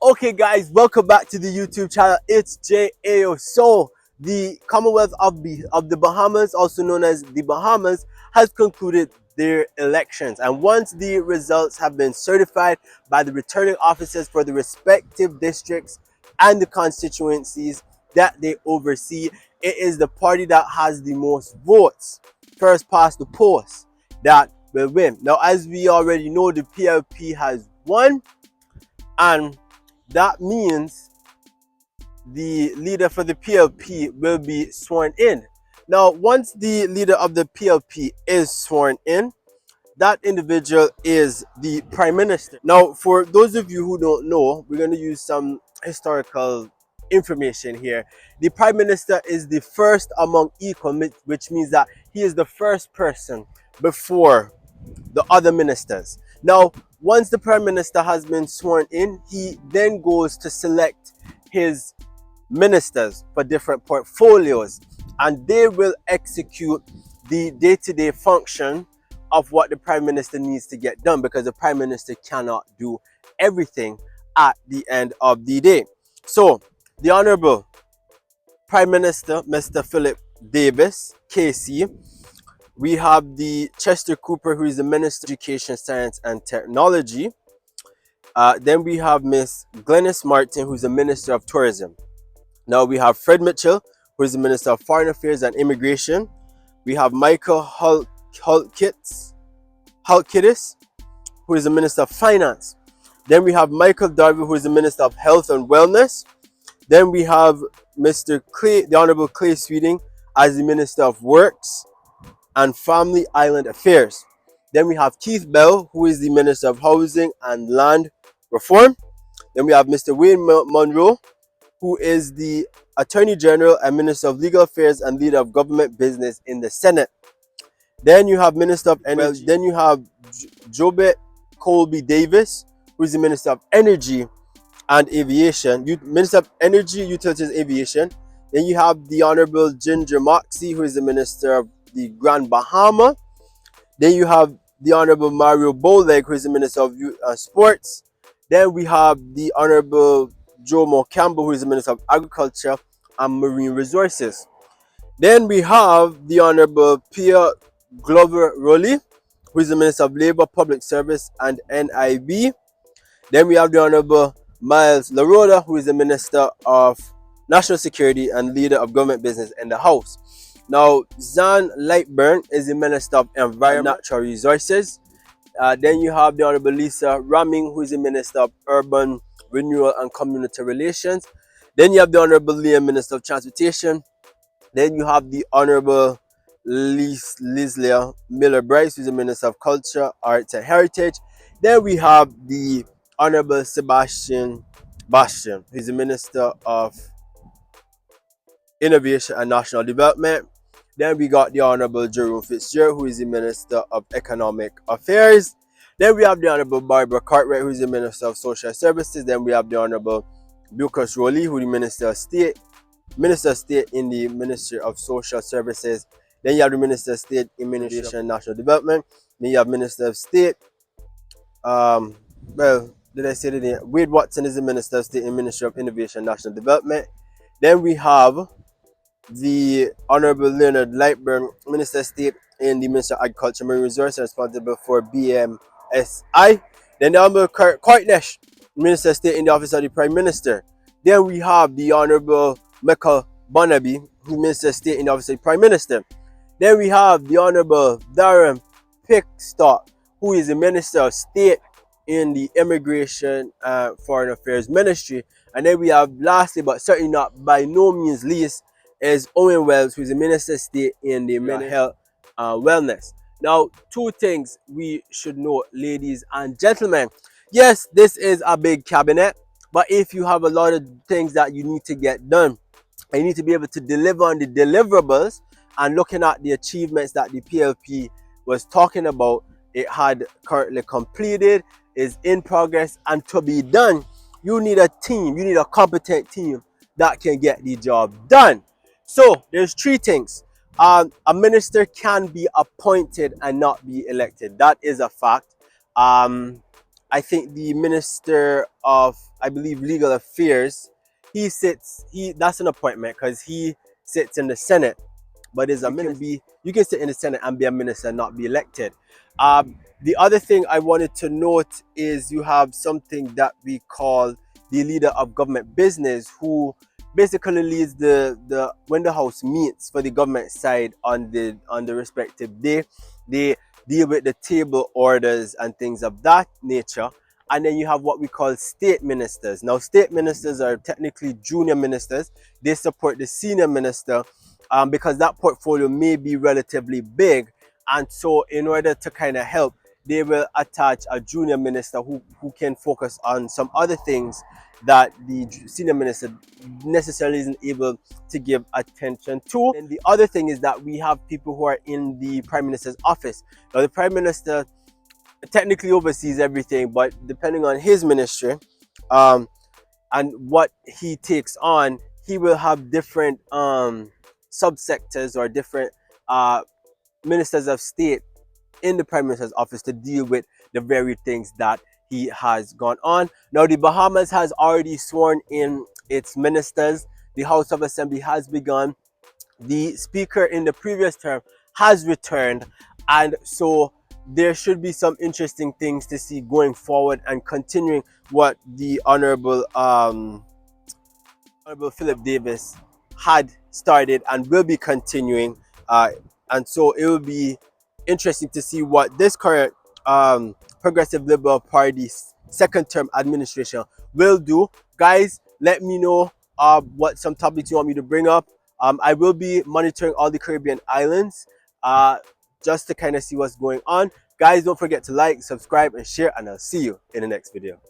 Okay guys, welcome back to the YouTube channel. It's Jay Ayyo. So the Commonwealth of the Bahamas, also known as the Bahamas, has concluded their elections, and once the results have been certified by the returning officers for the respective districts and the constituencies that they oversee, it is the party that has the most votes, first past the post, that will win. Now, as we already know, the PLP has won, and that means the leader for the PLP will be sworn in. Now, once the leader of the PLP is sworn in, that individual is the Prime Minister. Now, for those of you who don't know, we're going to use some historical information here. The Prime Minister is the first among equal, which means that he is the first person before the other ministers. Now, once the Prime Minister has been sworn in, he then goes to select his ministers for different portfolios, and they will execute the day-to-day function of what the Prime Minister needs to get done, because the Prime Minister cannot do everything at the end of the day. So, the Honorable Prime Minister, Mr. Philip Davis, KC, we have the Chester Cooper, who is the Minister of Education, Science and Technology. Then we have Miss Glenys Martin, who's the Minister of Tourism. Now we have Fred Mitchell, who is the Minister of Foreign Affairs and Immigration. We have Michael Halkitis, who is the Minister of Finance. Then we have Michael Darby, who is the Minister of Health and Wellness. Then we have Mr. Clay, the Honorable Clay Sweeting, as the Minister of Works and Family Island Affairs. Then we have Keith Bell, who is the Minister of Housing and Land Reform. Then we have Mr. Wayne Monroe, who is the Attorney General and Minister of Legal Affairs and Leader of Government Business in the Senate. Then you have Minister of Energy. Then you have Jobet Colby Davis, who is the Minister of Energy and Aviation. Minister of Energy, Utilities, and Aviation. Then you have the Honorable Ginger Moxie, who is the Minister of the Grand Bahama. Then you have the Honorable Mario Bowleg, who is the Minister of Sports. Then we have the Honorable Jomo Campbell, who is the Minister of Agriculture and Marine Resources. Then we have the Honorable Pierre Glover Rowley, who is the Minister of Labour, Public Service and NIB. Then we have the Honorable Miles Laroda, who is the Minister of National Security and Leader of Government Business in the House. Now, Zan Lightburn is the Minister of Environment and Natural Resources. Then you have the Honorable Lisa Ramming, who is the Minister of Urban Renewal and Community Relations. Then you have the Honorable Liam, Minister of Transportation. Then you have the Honorable Lislia Miller Bryce, who is the Minister of Culture, Arts and Heritage. Then we have the Honorable Sebastian Bastian, who is the Minister of Innovation and National Development. Then we got the Honorable Jerome Fitzgerald, who is the Minister of Economic Affairs. Then we have the Honorable Barbara Cartwright, who is the Minister of Social Services. Then we have the Honorable Lucas Rowley, who is the Minister of State in the Ministry of Social Services. Then you have the Minister of State in Innovation and National Development. Then you have Minister of State. Did I say the name? Wade Watson is the Minister of State in Ministry of Innovation and National Development. Then we have the Honorable Leonard Lightburn, Minister of State in the Ministry of Agriculture and Marine Resources, responsible for BMSI. Then the Honorable Kurt Courtnesh, Minister of State in the Office of the Prime Minister. Then we have the Honorable Michael Bonnaby, who is Minister of State in the Office of the Prime Minister. Then we have the Honorable Darren Pickstock, who is the Minister of State in the Immigration and Foreign Affairs Ministry. And then we have, lastly but certainly not by no means least, is Owen Wells, who is the Minister of State in the Mental Health and Wellness. Now, two things we should know, ladies and gentlemen. Yes, this is a big cabinet, but if you have a lot of things that you need to get done, and you need to be able to deliver on the deliverables, and looking at the achievements that the PLP was talking about, it had currently completed, is in progress, and to be done, you need a team, you need a competent team that can get the job done. So there's three things. A minister can be appointed and not be elected. That is a fact. I think the Minister of, I believe, Legal Affairs, he that's an appointment because he sits in the Senate, but is a minister. You can sit in the Senate and be a minister and not be elected. The other thing I wanted to note is you have something that we call the leader of government business, who basically leads the when the House meets for the government side on the respective day. They deal with the table orders and things of that nature. And then you have what we call state ministers. Now, state ministers are technically junior ministers. They support the senior minister, because that portfolio may be relatively big. And so, in order to kind of help, they will attach a junior minister who can focus on some other things that the senior minister necessarily isn't able to give attention to. And the other thing is that we have people who are in the prime minister's office. Now, the prime minister technically oversees everything, but depending on his ministry, um, and what he takes on, he will have different subsectors or different uh, ministers of state in the prime minister's office to deal with the very things that he has gone on. Now, the Bahamas has already sworn in its ministers. The House of Assembly has begun. The speaker in the previous term has returned, and so there should be some interesting things to see going forward and continuing what the Honorable Philip Davis had started and will be continuing. And so it will be interesting to see what this current Progressive Liberal Party's second term administration will do. Guys, let me know what some topics you want me to bring up. I will be monitoring all the Caribbean islands just to kind of see what's going on. Guys, don't forget to like, subscribe, and share, and I'll see you in the next video.